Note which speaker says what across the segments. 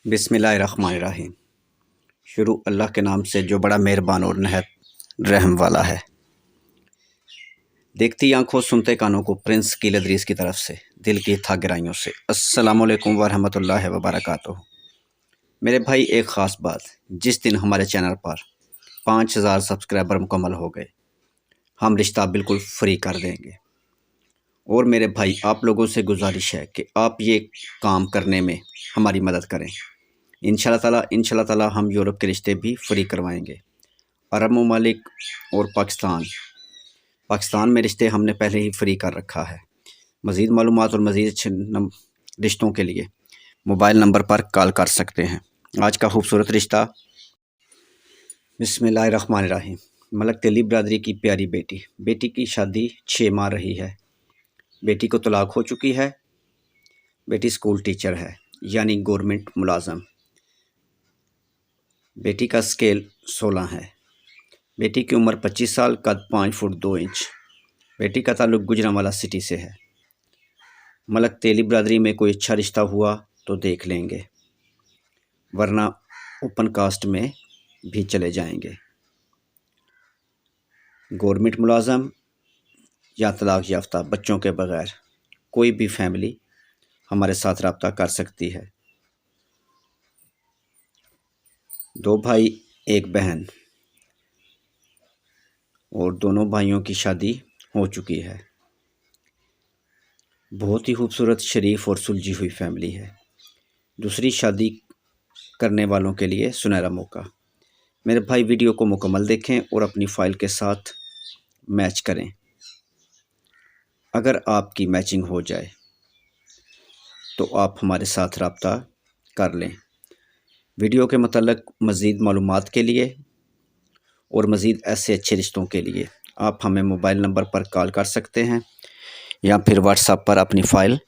Speaker 1: बिस्मिल्लाहिर्रहमानिर्रहीम। शुरू अल्लाह के नाम से जो बड़ा मेहरबान और नहायत रहम वाला है। देखती आंखों सुनते कानों को प्रिंस कील अदरीस की तरफ से दिल की था गहराइयों से अस्सलामु अलैकुम वरहमतुल्लाहि वबरकातुहू। मेरे भाई, एक ख़ास बात, जिस दिन हमारे चैनल पर 5000 सब्सक्राइबर मुकम्मल हो गए, हम रिश्ता बिल्कुल फ्री कर देंगे। और मेरे भाई, आप लोगों से गुजारिश है कि आप ये काम करने में हमारी मदद करें। इंशाल्लाह ताला हम यूरोप के रिश्ते भी फ्री करवाएंगे। अरब ममालिक और पाकिस्तान में रिश्ते हमने पहले ही फ्री कर रखा है। मज़ीद मालूमात और मज़ीद अच्छे रिश्तों के लिए मोबाइल नंबर पर कॉल कर सकते हैं। आज का खूबसूरत रिश्ता। बिस्मिल्लाहिर्रहमानिर्रहीम। मलक तेली बरादरी की प्यारी बेटी की शादी 6 माह रही है। बेटी को तलाक हो चुकी है। बेटी स्कूल टीचर है, यानी गवर्नमेंट मुलाजम। बेटी का स्केल 16 है। बेटी की उम्र 25 साल, कद 5 फुट 2 इंच। बेटी का ताल्लुक गुजरांवाला सिटी से है। मलक तेली बरादरी में कोई अच्छा रिश्ता हुआ तो देख लेंगे, वरना ओपन कास्ट में भी चले जाएंगे। गवर्नमेंट मुलाजम या तलाक याफ्ता बच्चों के बगैर कोई भी फैमिली हमारे साथ रब्ता कर सकती है। 2 भाई 1 बहन, और दोनों भाइयों की शादी हो चुकी है। बहुत ही खूबसूरत, शरीफ और सुलझी हुई फैमिली है। दूसरी शादी करने वालों के लिए सुनहरा मौका। मेरे भाई, वीडियो को मुकम्मल देखें और अपनी फ़ाइल के साथ मैच करें। अगर आपकी मैचिंग हो जाए तो आप हमारे साथ रब्ता कर लें। वीडियो के मतलब मज़ीद मालूमात के लिए और मज़ीद ऐसे अच्छे रिश्तों के लिए आप हमें मोबाइल नंबर पर कॉल कर सकते हैं या फिर व्हाट्सएप पर अपनी फ़ाइल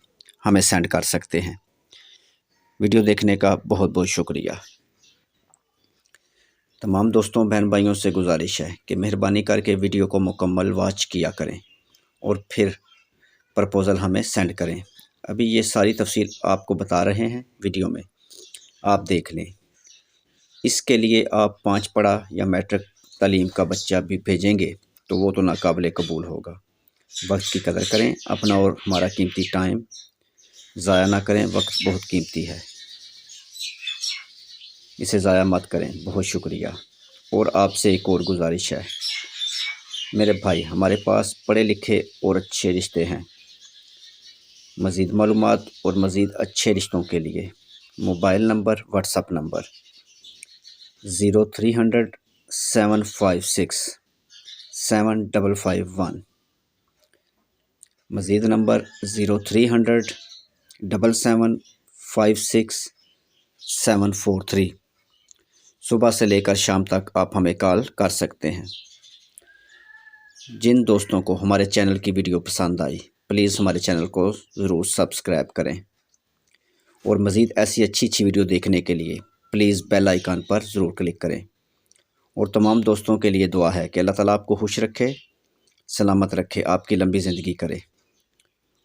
Speaker 1: हमें सेंड कर सकते हैं। वीडियो देखने का बहुत बहुत शुक्रिया। तमाम दोस्तों बहन भाइयों से गुजारिश है कि मेहरबानी करके वीडियो को मुकम्मल वॉच किया करें और फिर प्रपोज़ल हमें सेंड करें। अभी ये सारी तफसील आपको बता रहे हैं वीडियो में, आप देख लें। इसके लिए आप 5 पढ़ा या मैट्रिक तालीम का बच्चा भी भेजेंगे तो वो तो नाकाबिले कबूल होगा। वक्त की कदर करें, अपना और हमारा कीमती टाइम ज़ाया ना करें। वक्त बहुत कीमती है, इसे ज़ाया मत करें। बहुत शुक्रिया। और आपसे एक और गुजारिश है मेरे भाई, हमारे पास पढ़े लिखे और अच्छे रिश्ते हैं। मज़ीद मालूमात और मज़ीद अच्छे रिश्तों के लिए मोबाइल नंबर, व्हाट्सएप नंबर 0300 756 7551। मज़ीद नंबर 0300 756 743। सुबह से लेकर शाम तक आप हमें कॉल कर सकते हैं। जिन दोस्तों को हमारे चैनल की वीडियो पसंद आई, प्लीज़ हमारे चैनल को ज़रूर सब्सक्राइब करें और मज़ीद ऐसी अच्छी वीडियो देखने के लिए प्लीज़ बेल आइकन पर ज़रूर क्लिक करें। और तमाम दोस्तों के लिए दुआ है कि अल्लाह ताला आपको खुश रखे, सलामत रखे, आपकी लंबी ज़िंदगी करे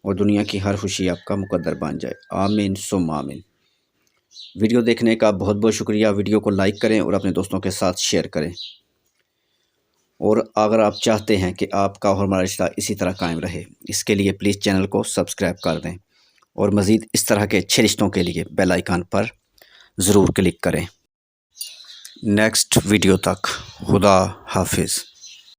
Speaker 1: और दुनिया की हर खुशी आपका मुकद्दर बन जाए। आमीन सुम्मा आमीन। वीडियो देखने का बहुत बहुत शुक्रिया। वीडियो को लाइक करें और अपने दोस्तों के साथ शेयर करें। और अगर आप चाहते हैं कि आपका और हमारा रिश्ता इसी तरह कायम रहे, इसके लिए प्लीज़ चैनल को सब्सक्राइब कर दें और मज़ीद इस तरह के अच्छे रिश्तों के लिए बेल आइकन पर ज़रूर क्लिक करें। नेक्स्ट वीडियो तक खुदा हाफिज़।